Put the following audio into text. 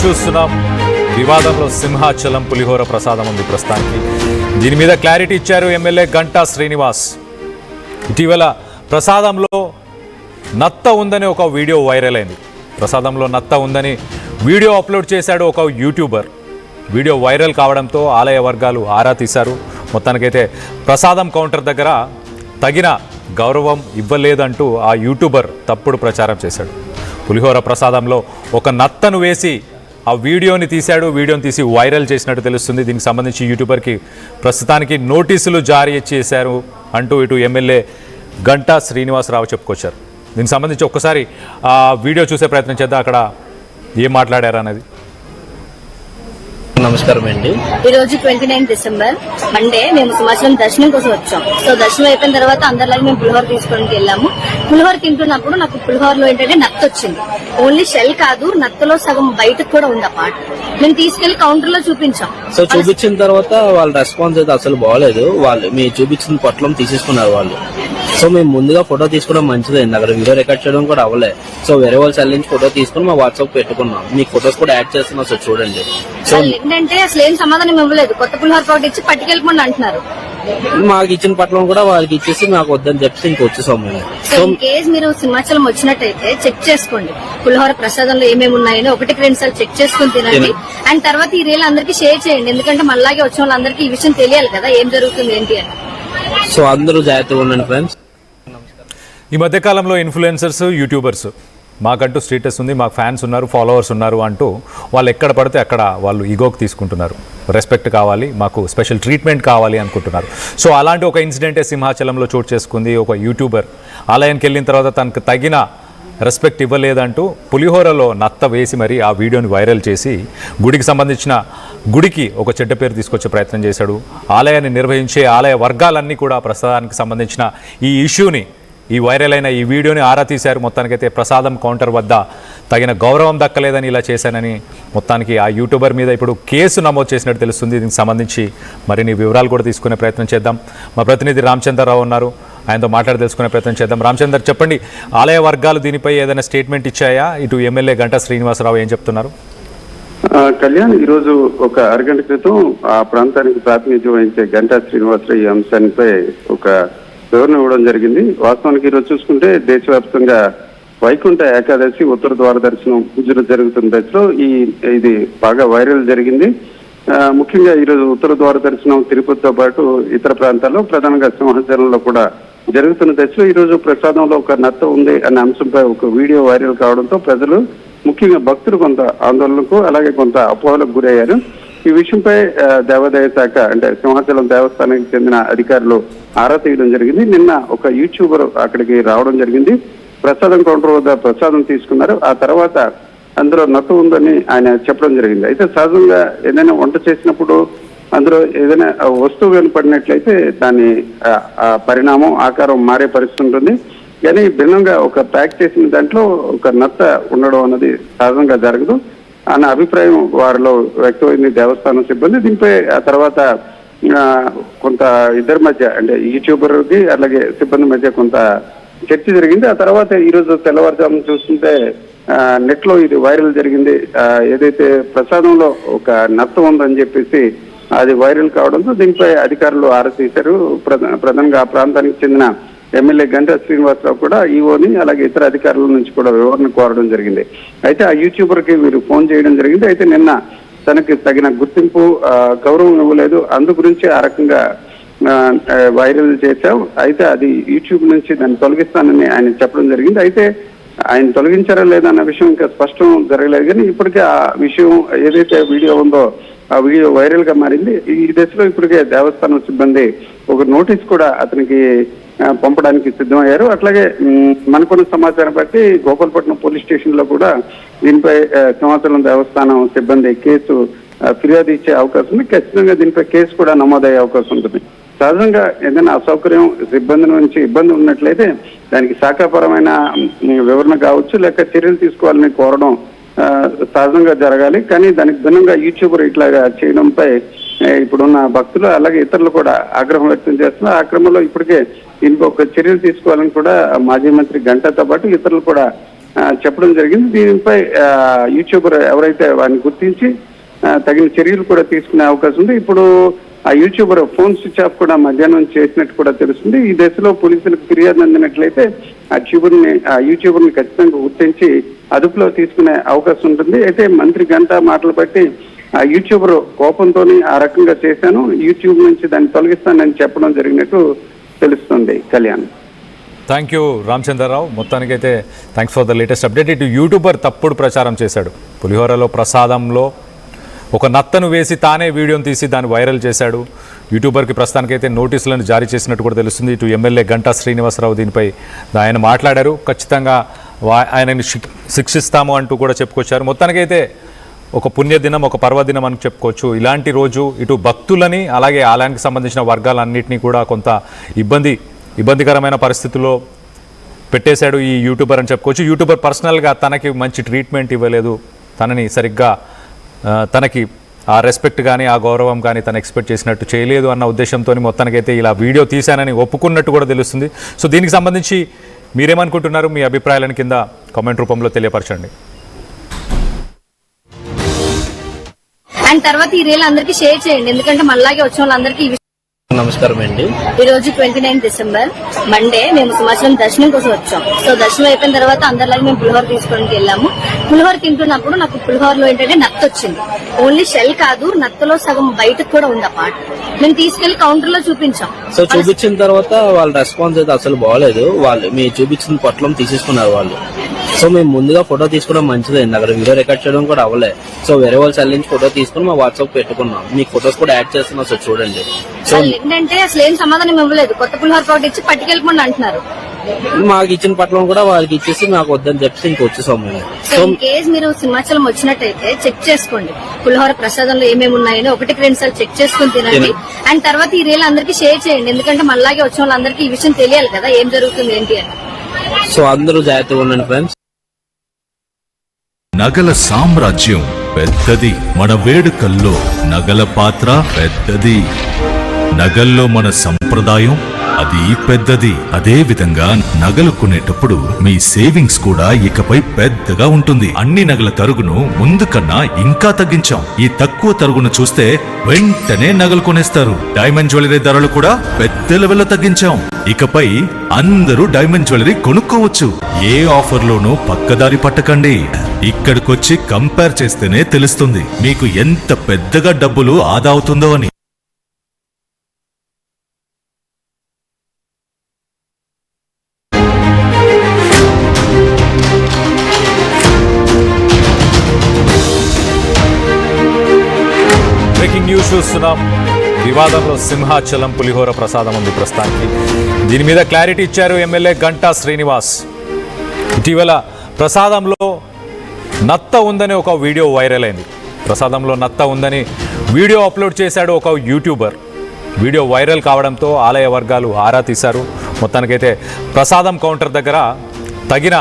చూస్తున్నాం. వివాదంలో సింహాచలం పులిహోర ప్రసాదం ఉంది ప్రస్తుతానికి. దీని మీద క్లారిటీ ఇచ్చారు ఎమ్మెల్యే గంటా శ్రీనివాస్. ఇటీవల ప్రసాదంలో నత్త ఉందని ఒక వీడియో వైరల్ అయింది. ప్రసాదంలో నత్త ఉందని వీడియో అప్లోడ్ చేశాడు ఒక యూట్యూబర్. వీడియో వైరల్ కావడంతో ఆలయ వర్గాలు ఆరా తీశారు. మొత్తానికైతే ప్రసాదం కౌంటర్ దగ్గర తగిన గౌరవం ఇవ్వలేదంటూ ఆ యూట్యూబర్ తప్పుడు ప్రచారం చేశాడు. పులిహోర ప్రసాదంలో ఒక నత్తను వేసి ఆ వీడియోని తీశాడు. వీడియోని తీసి వైరల్ చేసినట్టు తెలుస్తుంది. దీనికి సంబంధించి యూట్యూబర్కి ప్రస్తుతానికి నోటీసులు జారీ చేశారు అంటూ ఇటు ఎమ్మెల్యే గంటా శ్రీనివాసరావు చెప్పుకొచ్చారు. దీనికి సంబంధించి ఒక్కసారి ఆ వీడియో చూసే ప్రయత్నం చేద్దాం. అక్కడ ఏం మాట్లాడారు అనేది. నమస్కారం అండి. ఈ రోజు 29 డిసెంబర్ మండే మేము సింహాచలం దర్శనం కోసం వచ్చాం. సో దర్శనం అయిపోయిన తర్వాత అందరిలాగా మేము పులిహోర తీసుకోవడానికి వెళ్ళాము. పులిహోర తింటున్నప్పుడు నాకు పులిహోరలో ఏంటంటే నత్త వచ్చింది. ఓన్లీ షెల్ కాదు, నత్తలో సగం బయటకు కూడా ఉంది. ఆ పాట మేము తీసుకెళ్లి కౌంటర్ లో చూపించాం. సో చూపించిన తర్వాత వాళ్ళ రెస్పాన్స్ అయితే అసలు బాగలేదు. వాళ్ళు మీరు చూపించిన పొట్లం తీసేసుకున్నారు వాళ్ళు. సో మేము ముందుగా ఫోటో తీసుకోవడం మంచిదైంది. అక్కడ వీడియో రికార్డ్ చేయడం కూడా అవ్వలేదు. సో వేరే వాళ్ళు చెల్లించి ఫోటో తీసుకుని మా వాట్సాప్ పెట్టుకున్నాం. మీకు ఫోటోస్ కూడా యాడ్ చేస్తున్నాం. సో చూడండి. సో ఏంటంటే అసలు ఏం సమాధానం ఇవ్వలేదు. కొత్త పులిహోర పాటు ఇచ్చి పట్టుకెళ్ళిపోండి అంటున్నారు. మాకు ఇచ్చిన పట్లం కూడా వాళ్ళకి ఇచ్చేసి మాకు వద్దని చెప్పి ఇంకొచ్చేసాం మేము. సో ఇన్ కేస్ మీరు సింహాచలం వచ్చినట్టయితే చెక్ చేసుకోండి. పులిహోర ప్రసాదంలో ఏమేమి ఉన్నాయని 1-2 సార్లు చెక్ చేసుకుని తినండి. అండ్ తర్వాత ఈ రీల్ అందరికీ షేర్ చేయండి. ఎందుకంటే మళ్ళాగే వచ్చిన వాళ్ళందరికీ ఈ విషయం తెలియాలి కదా, ఏం జరుగుతుంది ఏంటి అని. సో అందరూ జాగ్రత్తగా ఉండండి ఫ్రెండ్స్. ఈ మధ్యకాలంలో ఇన్ఫ్లుయెన్సర్స్, యూట్యూబర్స్ మాకంటూ స్టేటస్ ఉంది, మాకు ఫ్యాన్స్ ఉన్నారు, ఫాలోవర్స్ ఉన్నారు అంటూ వాళ్ళు ఎక్కడ పడితే అక్కడ వాళ్ళు ఈగోకి తీసుకుంటున్నారు. రెస్పెక్ట్ కావాలి, మాకు స్పెషల్ ట్రీట్మెంట్ కావాలి అనుకుంటున్నారు. సో అలాంటి ఒక ఇన్సిడెంటే సింహాచలంలో చోటు చేసుకుంది. ఒక యూట్యూబర్ ఆలయానికి వెళ్ళిన తర్వాత తనకు తగిన రెస్పెక్ట్ ఇవ్వలేదంటూ పులిహోరలో నత్త వేసి మరి ఆ వీడియోని వైరల్ చేసి గుడికి సంబంధించిన గుడికి ఒక చెడ్డ పేరు తీసుకొచ్చే ప్రయత్నం చేశాడు. ఆలయాన్ని నిర్వహించే ఆలయ వర్గాలన్నీ కూడా ప్రసాదానికి సంబంధించిన ఈ ఇష్యూని, ఈ వైరల్ అయిన ఈ వీడియోని ఆరా తీశారు. మొత్తానికైతే ప్రసాదం కౌంటర్ వద్ద తగిన గౌరవం దక్కలేదని ఇలా చేశానని మొత్తానికి ఆ యూట్యూబర్ మీద ఇప్పుడు కేసు నమోదు చేసినట్టు తెలుస్తుంది. దీనికి సంబంధించి మరిన్ని వివరాలు కూడా తీసుకునే ప్రయత్నం చేద్దాం. మా ప్రతినిధి రామచంద్రరావు ఉన్నారు, ఆయనతో మాట్లాడి తెలుసుకునే ప్రయత్నం చేద్దాం. రామచంద్ర, చెప్పండి, ఆలయ వర్గాలు దీనిపై ఏదైనా స్టేట్మెంట్ ఇచ్చాయా? ఇటు ఎమ్మెల్యే గంటా శ్రీనివాసరావు ఏం చెప్తున్నారు? కళ్యాణ్, ఈ రోజు ఒక అరగంట క్రితం ఆ ప్రాంతానికి ప్రాతినిధ్యం వహించే గంటా శ్రీనివాసరావు ఈ అంశానిపై ఒక వివరణ ఇవ్వడం జరిగింది. వాస్తవానికి ఈరోజు చూసుకుంటే దేశవ్యాప్తంగా వైకుంఠ ఏకాదశి ఉత్తర ద్వార దర్శనం పూజలు జరుగుతున్న దశలో ఇది బాగా వైరల్ జరిగింది. ముఖ్యంగా ఈరోజు ఉత్తర ద్వార దర్శనం తిరుపతితో పాటు ఇతర ప్రాంతాల్లో, ప్రధానంగా సింహాచలంలో కూడా జరుగుతున్న దశలో ఈరోజు ప్రసాదంలో ఒక నత్త ఉంది అనే అంశంపై ఒక వీడియో వైరల్ కావడంతో ప్రజలు, ముఖ్యంగా భక్తులు కొంత ఆందోళనకు అలాగే కొంత అపోహలకు గురయ్యారు. ఈ విషయంపై దేవాదాయ శాఖ అంటే సింహాచలం దేవస్థానానికి చెందిన అధికారులు ఆరా తీయడం జరిగింది. నిన్న ఒక యూట్యూబర్ అక్కడికి రావడం జరిగింది. ప్రసాదం కౌంటర్ వద్ద ప్రసాదం తీసుకున్నారు. ఆ తర్వాత అందులో నత్త ఉందని ఆయన చెప్పడం జరిగింది. అయితే సహజంగా ఏదైనా వంట చేసినప్పుడు అందులో ఏదైనా వస్తువు కనపడినట్లయితే దాని పరిణామం, ఆకారం మారే పరిస్థితి ఉంటుంది. కానీ భిన్నంగా ఒక ప్యాక్ చేసిన దాంట్లో ఒక నత్త ఉండడం అన్నది సహజంగా జరగదు అన్న అభిప్రాయం వారిలో వ్యక్తమైంది దేవస్థానం సిబ్బంది. దీనిపై ఆ తర్వాత కొంత ఇద్దరి మధ్య అంటే యూట్యూబర్కి అలాగే సిబ్బంది మధ్య కొంత చర్చ జరిగింది. ఆ తర్వాత ఈరోజు తెల్లవారుజామున చూస్తుంటే నెట్ లో ఇది వైరల్ జరిగింది. ఏదైతే ప్రసాదంలో ఒక నత్త ఉందని చెప్పేసి అది వైరల్ కావడంతో దీనిపై అధికారులు ఆరా తీశారు. ప్రధానంగా ఆ ప్రాంతానికి చెందిన ఎమ్మెల్యే గంటా శ్రీనివాసరావు కూడా ఈవోని అలాగే ఇతర అధికారుల నుంచి కూడా వివరణ కోరడం జరిగింది. అయితే ఆ యూట్యూబర్ కి వీరు ఫోన్ చేయడం జరిగింది. అయితే నిన్న తనకి తగిన గుర్తింపు, గౌరవం ఇవ్వలేదు, అందు గురించి ఆ రకంగా వైరల్ చేశాం. అయితే అది యూట్యూబ్ నుంచి దాన్ని తొలగిస్తానని ఆయన చెప్పడం జరిగింది. అయితే ఆయన తొలగించారా లేదా అన్న విషయం ఇంకా స్పష్టం జరగలేదు. కానీ ఇప్పటికే ఆ విషయం ఏదైతే వీడియో ఉందో ఆ వీడియో వైరల్ గా మారింది. ఈ దశలో ఇప్పటికే దేవస్థానం సిబ్బంది ఒక నోటీస్ కూడా అతనికి పంపడానికి సిద్ధమయ్యారు. అట్లాగే మనకున్న సమాచారం బట్టి గోపాలపట్నం పోలీస్ స్టేషన్ లో కూడా దీనిపై సింహాచలం దేవస్థానం సిబ్బంది కేసు ఫిర్యాదు ఇచ్చే అవకాశం ఉంది. ఖచ్చితంగా దీనిపై కేసు కూడా నమోదయ్యే అవకాశం ఉంటుంది. సహజంగా ఏదైనా అసౌకర్యం, సిబ్బంది నుంచి ఇబ్బంది ఉన్నట్లయితే దానికి శాఖాపరమైన వివరణ కావచ్చు, లేక చర్యలు తీసుకోవాలని కోరడం సహజంగా జరగాలి. కానీ దానికి భిన్నంగా యూట్యూబర్ ఇట్లాగా చేయడంపై ఇప్పుడున్న భక్తులు అలాగే ఇతరులు కూడా ఆగ్రహం వ్యక్తం చేస్తున్నారు. ఆ క్రమంలో ఇప్పటికే దీనికి ఒక చర్యలు తీసుకోవాలని కూడా మాజీ మంత్రి గంటాతో పాటు ఇతరులు కూడా చెప్పడం జరిగింది. దీనిపై యూట్యూబర్ ఎవరైతే వారిని గుర్తించి తగిన చర్యలు కూడా తీసుకునే అవకాశం ఉంది. ఇప్పుడు ఆ యూట్యూబర్ ఫోన్ స్విచ్ ఆఫ్ కూడా మధ్యాహ్నం చేసినట్టు కూడా తెలుస్తుంది. ఈ దశలో పోలీసులకు ఫిర్యాదు అందినట్లయితే ఆ యూట్యూబర్ని ఖచ్చితంగా గుర్తించి అదుపులో తీసుకునే అవకాశం ఉంటుంది. అయితే మంత్రి గంటా మాటలు బట్టి ఆ యూట్యూబర్ కోపంతో ఆ రకంగా చేశాను, యూట్యూబ్ నుంచి దాన్ని తొలగిస్తానని చెప్పడం జరిగినట్టు తెలుస్తుంది. Kalyan, thank you Ramachandra Rao. మొత్తానికైతే thanks for the latest update. ఇటు యూట్యూబర్ తప్పుడు ప్రచారం చేశాడు. పులిహోరలో ప్రసాదంలో ఒక నత్తను వేసి తానే వీడియోని తీసి దాన్ని వైరల్ చేశాడు. యూట్యూబర్కి ప్రస్తుతానికైతే నోటీసులను జారీ చేసినట్టు కూడా తెలుస్తుంది. ఇటు ఎమ్మెల్యే గంటా శ్రీనివాసరావు దీనిపై ఆయన మాట్లాడారు. ఖచ్చితంగా ఆయనని శిక్షిస్తాము అంటూ కూడా చెప్పుకొచ్చారు. మొత్తానికైతే ఒక పుణ్యదినం, ఒక పర్వదినం అని చెప్పుకోవచ్చు. ఇలాంటి రోజు ఇటు భక్తులని అలాగే ఆలయానికి సంబంధించిన వర్గాలన్నింటినీ కూడా కొంత ఇబ్బందికరమైన పరిస్థితుల్లో పెట్టేశాడు ఈ యూట్యూబర్ అని చెప్పుకోవచ్చు. యూట్యూబర్ పర్సనల్గా తనకి మంచి ట్రీట్మెంట్ ఇవ్వలేదు, తనని సరిగ్గా తనకి ఆ రెస్పెక్ట్ కానీ ఆ గౌరవం కానీ తను ఎక్స్పెక్ట్ చేసినట్టు చేయలేదు అన్న ఉద్దేశంతో మొత్తానికైతే ఇలా వీడియో తీశానని ఒప్పుకున్నట్టు కూడా తెలుస్తుంది. సో దీనికి సంబంధించి మీరేమనుకుంటున్నారు? మీ అభిప్రాయాలను కింద కామెంట్ రూపంలో తెలియపరచండి. అండ్ తర్వాత ఈ రీల్ అందరికి షేర్ చేయండి, ఎందుకంటే మళ్ళాగే వచ్చిన వాళ్ళందరికీ నమస్కారం అండి. ఈ రోజు 29 డిసెంబర్ మండే మేము సింహాచలం దర్శనం కోసం వచ్చాం. సో దర్శనం అయిపోయిన తర్వాత అందరిలాగే మేము పులిహోర తీసుకోవడానికి వెళ్ళాము. పులిహోర తింటున్నప్పుడు నాకు పులిహోరలో ఏంటంటే నత్త వచ్చింది. ఓన్లీ షెల్ కాదు, నత్తలో సగం బయటకు కూడా ఉంది ఆ పార్ట్. మేము తీసుకెళ్లి కౌంటర్ లో చూపించాం. సో చూపించిన తర్వాత వాళ్ళ రెస్పాన్స్ అయితే అసలు బాగలేదు. వాళ్ళు మీ చూపించిన పొట్లం తీసేసుకున్నారు వాళ్ళు. సో మేము ముందుగా ఫోటో తీసుకోవడం మంచిదైంది, అక్కడ వీడియో రికార్డ్ చేయడం కూడా అవ్వలే. సో వేరే వాళ్ళు చెల్లించి ఫోటో తీసుకుని మా వాట్సాప్ పెట్టుకున్నాం. మీకు ఫొటోస్ కూడా యాడ్ చేస్తున్నాం, సో చూడండి. సో ఏంటంటే అసలు ఏం సమాధానం ఇవ్వలేదు, కొత్త పులిహోర ప్యాకెట్ ఇచ్చి పట్టుకెళ్ళిపోండి అంటున్నారు. మాకు ఇచ్చిన పట్లం కూడా వాళ్ళకి ఇచ్చేసి మాకు వద్దని చెప్పి ఇంక వచ్చేసాం మేము. సో ఇన్ కేస్ మీరు సింహాచలం వచ్చినట్టయితే చెక్ చేసుకోండి, పులిహోర ప్రసాదంలో ఏమేమి ఉన్నాయని 1-2 సార్లు చెక్ చేసుకుని తినండి. అండ్ తర్వాత ఈ రీల్ అందరికి షేర్ చేయండి, ఎందుకంటే మళ్ళాగే వచ్చిన వాళ్ళందరికీ ఈ విషయం తెలియాలి కదా ఏం జరుగుతుంది ఏంటి అని. సో అందరూ జాగ్రత్తగా ఉండండి ఫ్రెండ్స్. నగల సామ్రాజ్యం పెద్దది, మన వేడుకల్లో నగల పాత్ర పెద్దది. నగల్లో మన సంప్రదాయం అది పెద్దది. అదే విధంగా నగలు కొనేటప్పుడు మీ సేవింగ్స్ కూడా ఇకపై పెద్దగా ఉంటుంది. అన్ని నగల తరుగును ముందు కన్నా ఇంకా తగ్గించాం. ఈ తక్కువ తరుగును చూస్తే వెంటనే నగలు కొనేస్తారు. డైమండ్ జ్యువెలరీ ధరలు కూడా పెద్ద లెవెల్లో తగ్గించాం. ఇకపై అందరూ డైమండ్ జ్యువెలరీ కొనుక్కోవచ్చు. ఏ ఆఫర్లోనూ పక్కదారి పట్టకండి. ఇక్కడికొచ్చి కంపేర్ చేస్తేనే తెలుస్తుంది మీకు ఎంత పెద్దగా డబ్బులు ఆదా అవుతుందో అని. బ్రేకింగ్ న్యూస్ చూస్తున్నాం. వివాదంలో సింహాచలం పులిహోర ప్రసాదం ఉంది ప్రస్తుతానికి. దీని మీద క్లారిటీ ఇచ్చారు ఎమ్మెల్యే గంటా శ్రీనివాస్. ఇటీవల ప్రసాదంలో నత్త ఉందని ఒక వీడియో వైరల్ అయింది. ప్రసాదంలో నత్త ఉందని వీడియో అప్లోడ్ చేశాడు ఒక యూట్యూబర్. వీడియో వైరల్ కావడంతో ఆలయ వర్గాలు ఆరా తీశారు. మొత్తానికైతే ప్రసాదం కౌంటర్ దగ్గర తగిన